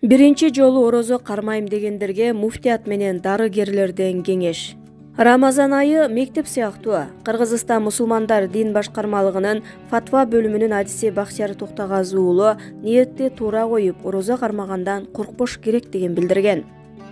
Биринчи жолу орозо кармайм дегендерге муфтият менен дарыгерлерден кеңеш. Рамазан айы мектеп сыяктуу. Кыргызстан мусулмандар дин башкармалыгынын фатва бөлүмүнүн адиси Бахтияр Токтогазы уулу ниетти туура коюп, орозо кармагандан коркпош керек деген билдирген.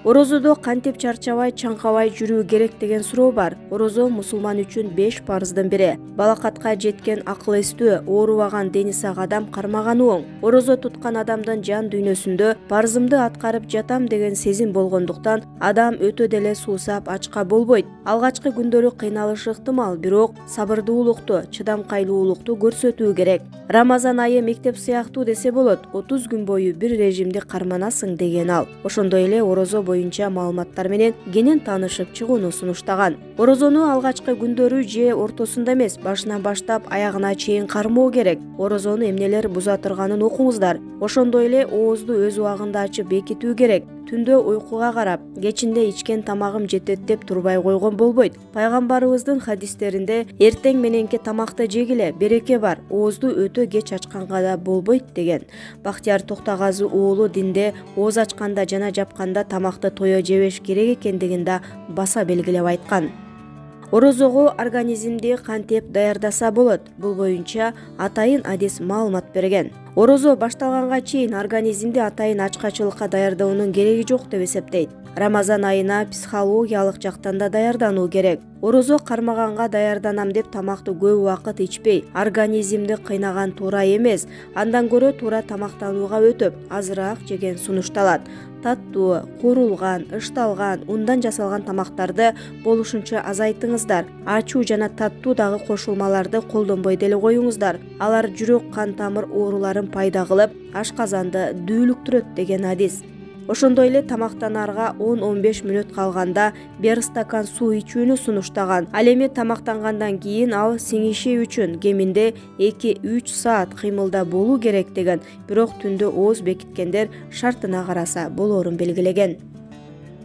Орозодо кантип чарчабай, чаңкабай жүрүү керек деген суроо бар. Орозо мусулман үчүн 5 парыздын бири. Балакатка жеткен акыл эстүү, оорубаган дени сак адам кармаганы оң. Орозо туткан адамдын жан дүйнөсүндө парызымды аткарып жатам деген сезим болгондуктан адам өтө деле суусап ачка болбойт. Алгачкы күндөрү кыйналышы ыктымал, бирок сабырдуулукту, чыдамкайлуулукту көрсөтүү керек. Рамазан айы мектеп сыяктуу десе болот. 30 күн бою бир режимди карманасың деген ал. Ошондой эле орозо боюнча маалыматтар менен кенен таанышып чыгууну сунуштаган. Орозону алгачкы күндөрү же ортосунда эмес, башынан баштап аягына чейин кармоо керек. Орозону эмнелер буза турганын окуңуздар. Ошондой эле оозду өз убагында ачып бекитүү керек. Түндө уйкуга карап, кечинде ичкен тамагым жетет деп турбай койгон болбойт. Пайгамбарыбыздын хадистеринде эртең мененки тамакты жегиле, береке бар, оозду өтө кеч ачканга да болбойт деген. Бахтияр Токтогазы уулу динде ооз ачканда жана жапканда тамакты тое жебеш керек экендигин да баса белгилеп айткан. Орозого организмди кантип даярдаса болот? Бул боюнча атайын адис маалымат берген. Орозо башталганга чейин организмди атайын ачкачылыкка даярдөөнүн кереги жок деп эсептейт. Рамазан айына психологиялык жактан да даярдануу керек. Орозо кармаганга даярданам деп тамакты көп убакыт ичпей, организмди кыйнаган туура эмес. Андан көрө туура тамактанууга өтүп, азыраак жеген сунушталат. Таттуу, куурулган, ышталган, ундан жасалган тамактарды болушунча азайтыңыздар. Ачуу жана таттуу дагы кошулмаларды колдонбой деле коюңуздар. Алар жүрөк, кан тамыр ооруларын пайда кылып, ашказанды дүүлүктүрөт деген адис. Ошондой эле тамактанарга 10-15 мүнөт калганда бир стакан суу ичүүнү сунуштаган. Ал эми тамактангандан кийин ал сиңиши үчүн кеминде 2-3 саат кыймылда болуу керек деген, бирок түндө ооз бекиткендер шартына караса болоорун белгилеген.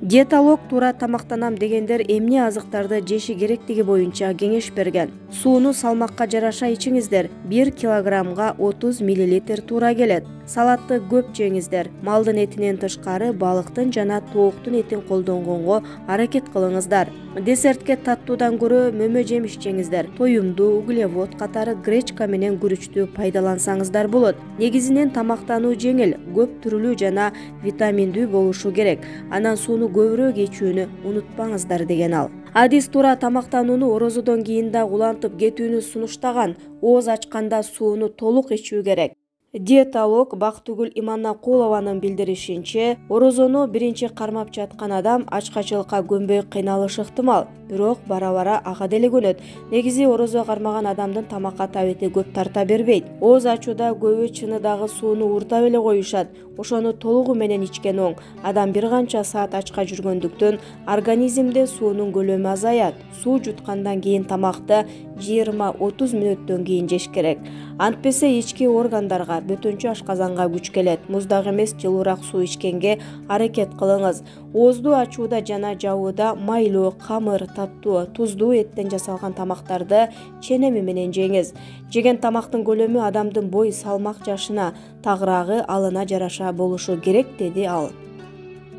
Диетолог туура тамактанам дегендер эмне азыктарды жеши керектиги боюнча кеңеш берген. Сууну салмакка жараша ичиңиздер. 1 килограммга 30 мл туура келет. Салатты көп жеңиздер. Малдын этинен тышкары балыктын жана тооктун этин колдонгонго аракет кылыңыздар. Десертке таттуудан көрө мөмө жемиш жеңиздер. Тоюмдуу, углевод катары гречка менен күрүчтү пайдалансаңыздар болот. Негизинен тамактануу жеңил, көп түрлүү жана витаминдүү болушу керек. Анан сууну көбүрөөк ичүүнү унутпаңыздар деген ал. Адис туура тамактанууну орозодон кийин да улантып кетүүнү сунуштаган. Ооз ачканда сууну толук ичүү керек. Диетолог Бактыгүл Иманакулованын билдиришинче, орозону биринчи кармап жаткан адам ачкачылыкка көнбөй кыйналышы ыктымал, бирок бара-бара ага деле көнөт. Негизи орозо кармаган адамдын тамакка табити көп тарта бербейт. Ооз ачууда көбү чыныдагы сууну ууртап эле коюшат. Ошону толугу менен ичкен оң. Адам бир канча саат ачка жүргөндүктөн организмде суунун көлөмү азаят. Суу жуткандан кийин тамакты 20-30 мүнөттөн кийин жеш керек. Антпесе ички органдарга, бөтөнчө ашказанга күч келет. Муздак эмес, жылуураак суу ичкенге аракет кылыңыз. Оозду ачууда жана жабууда майлуу, камыр, таттуу, туздуу эттен жасалган тамактарды ченеми менен жеңиз. Жеген тамактын көлөмү адамдын бой, салмак, жашына, тагыраагы, алына жараша болушу керек, деди ал.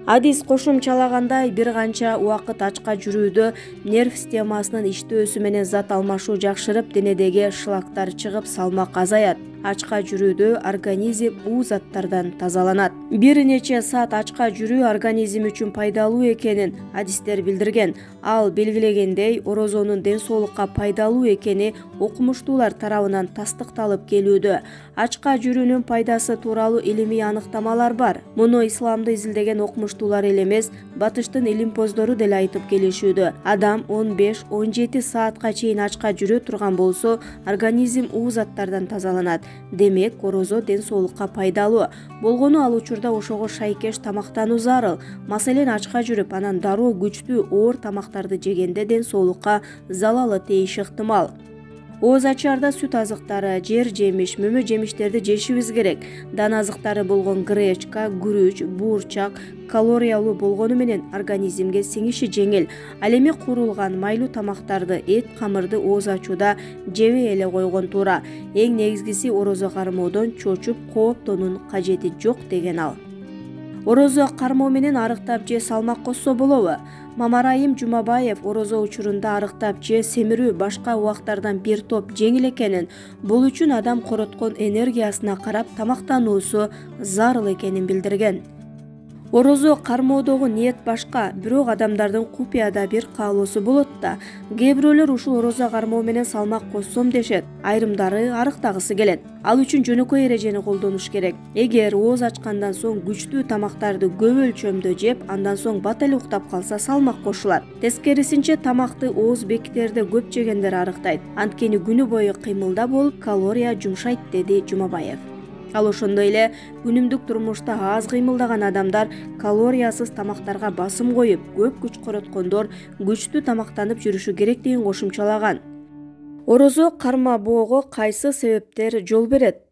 Адис кошумчалагандай, бир канча убакыт ачка жүрүүдө нерв системасынын иштөөсү менен зат алмашуу жакшырып, денедеги шлактар чыгып, салмак азаят. Ачка жүрүүдө организм уу заттардан тазаланат. Бир нече саат ачка жүрүү организм үчүн пайдалуу экенин адистер билдирген. Ал белгилегендей, орозонун ден соолукка пайдалуу экени окумуштуулар тарабынан тастыкталып келүүдө. Ачка жүрүүнүн пайдасы тууралуу илимий аныктамалар бар. Муну исламды изилдеген окумуштуулар эле эмес, батыштын илимпоздору деле айтып келишүүдө. Адам 15-17 саатка чейин ачка жүрө турган болсо, организм уу заттардан тазаланат. Демек, орозо ден соолукка пайдалуу. Болгону ал учурда ошого шайкеш тамактануу зарыл. Маселен, ачка жүрүп, анан дароо күчтүү оор тамактарды жегенде ден соолукка залалы тийиши ыктымал. Ооз ачаарда сүт азыктары, жер жемиш, мөмө жемиштерди жешибиз керек. Дан азыктары болгон гречка, күрүч, буурчак калориялуу болгону менен организмге сиңиши жеңил. Ал эми куурулган майлуу тамактарды, эт, камырды ооз ачууда жебей эле койгон туура. Эң негизгиси орозо кармоодон чочуп, кооптоонун кажети жок деген ал. Орозо кармоо менен арыктап же салмак коссо болобу? Мамарайым Жумабаев орозо учурунда арыктап же семирүү башка убактардан бир топ жеңил экенин, бул үчүн адам короткон энергиясына карап тамактануусу зарыл экенин билдирген. Орозо кармоодогу ниет башка, бирок адамдардын купияда бир каалоосу болот да. Кээ бирөөлөр ушул орозо кармоо менен салмак коссом дешет, айрымдары арыктагысы келет. Ал үчүн жөнөкөй эрежени колдонуш керек. Эгер ооз ачкандан соң күчтүү тамактарды көп өлчөмдө жеп, андан соң бат эле уктап калса салмак кошулат. Тескерисинче тамакты ооз бекитерде көп жегендер арыктайт. Анткени күнү бою кыймылда болуп, калория жумшайт, деди Жумабаев. Ал ошондой эле күнүмдүк турмушта аз кыймылдаган адамдар калориясыз тамактарга басым коюп, көп күч короткондор күчтүү тамактанып жүрүшү керектигин кошумчалаган. Орозо кармоого кайсы себептер жол берет?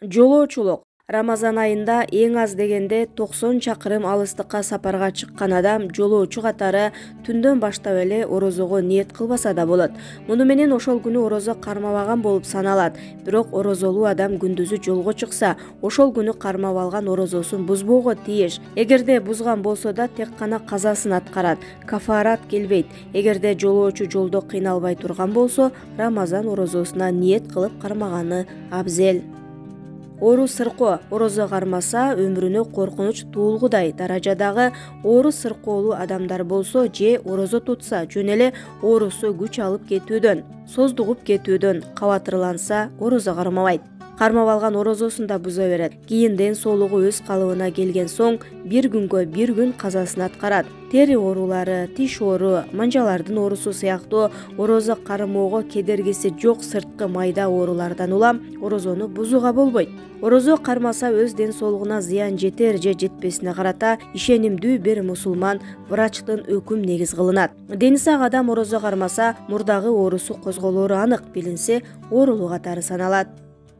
Жолоочулук. Рамазан айында эң аз дегенде 90 чакырым алыстыкка сапарга чыккан адам жолоочу катары түндөн баштап эле орозого ниет кылбаса да болот. Муну менен ошол күнү орозо кармабаган болуп саналат. Бирок орозолуу адам күндүзү жолго чыкса, ошол күнү кармап алган орозосун бузбоого тийиш. Эгерде бузган болсо да тек гана казасын аткарат, кафарат келбейт. Эгерде жолоочу жолдо кыйналбай турган болсо, Рамазан орозосуна ниет кылып кармаганы абзел. Оору сыркоо. Орозо кармаса өмүрүнө коркунуч туулгудай даражадагы оору сыркоолуу адамдар болсо же орозо тутса жөн эле оорусу күч алып кетүүдөн, создугуп кетүүдөн кабатырланса орозо кармабайт. Кармап алган орозосун да буза берет. Кийин ден соолугу өз калыбына келген соң бир күнгө бир күн казасын аткарат. Тери оорулары, тиш оору, манжалардын оорусу сыяктуу орозо кармоого кедергиси жок сырткы майда оорулардан улам орозону бузууга болбойт. Орозо кармаса өз ден соолугуна зыян жетер же жетпесине карата ишенимдүү бир мусулман врачтын өкүм негиз кылынат. Дени сак адам орозо кармаса мурдагы оорусу козголоору анык билинсе оорулуу катары саналат.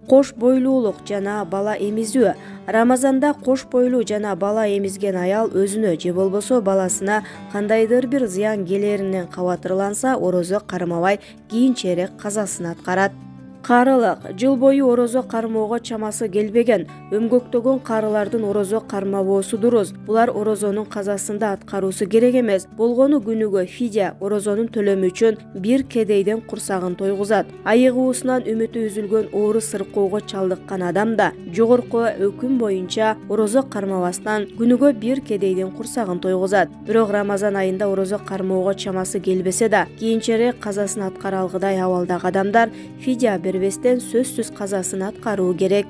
Кош бойлуулук жана бала эмизүү. Рамазанда кош бойлуу жана бала эмизген аял өзүнө же болбосо баласына кандайдыр бир зыян келеринен кабатырланса орозо кармабай кийинчерээк казасын аткарат. Карылык. Жыл бою орозо кармоого чамасы келбеген, өмгөктөгөн карылардын орозо кармабоосу дурус. Булар орозонун казасында аткаруусу керек эмес. Болгону күнүгө фидия, орозонун төлөмү үчүн бир кедейден курсагын тойгузат. Айыгуусунан үмүтү үзүлгөн оору сыркоого чалдыккан адам да жогорку өкүм боюнча орозо кармабастан күнүгө бир кедейден курсагын тойгузат. Бирок Рамазан айында орозо кармоого чамасы келбесе да, кийинчерээк казасын аткара алгыдай абалдагы адамдар фидия бербестен сөзсүз казасын аткаруу керек.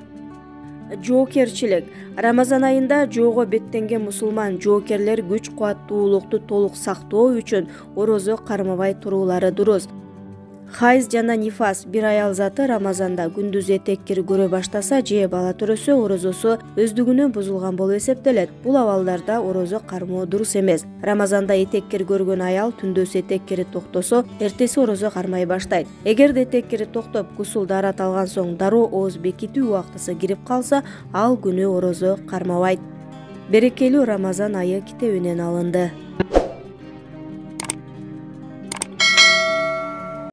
Жоокерчилик. Рамазан айында жоого беттенген мусулман жоокерлер күч кубаттуулукту толук сактоо үчүн орозо кармабай туруулары дурус. Хайз жана нифас. Бир аял заты Рамазанда күндүз этеккир көрө баштаса же бала төрөсө орозосу өздүгүнөн бузулган болуп эсептелет. Бул абалдарда орозо кармоо дурус эмес. Рамазанда этеккир көргөн аял түндөсү этеккири токтосо, эртеси орозо кармай баштайт. Эгерде этеккири токтоп, гусул даарат алган соң дароо ооз бекитүү убактысы кирип калса, ал күнү орозо кармабайт. Берекелүү Рамазан айы китебинен алынды.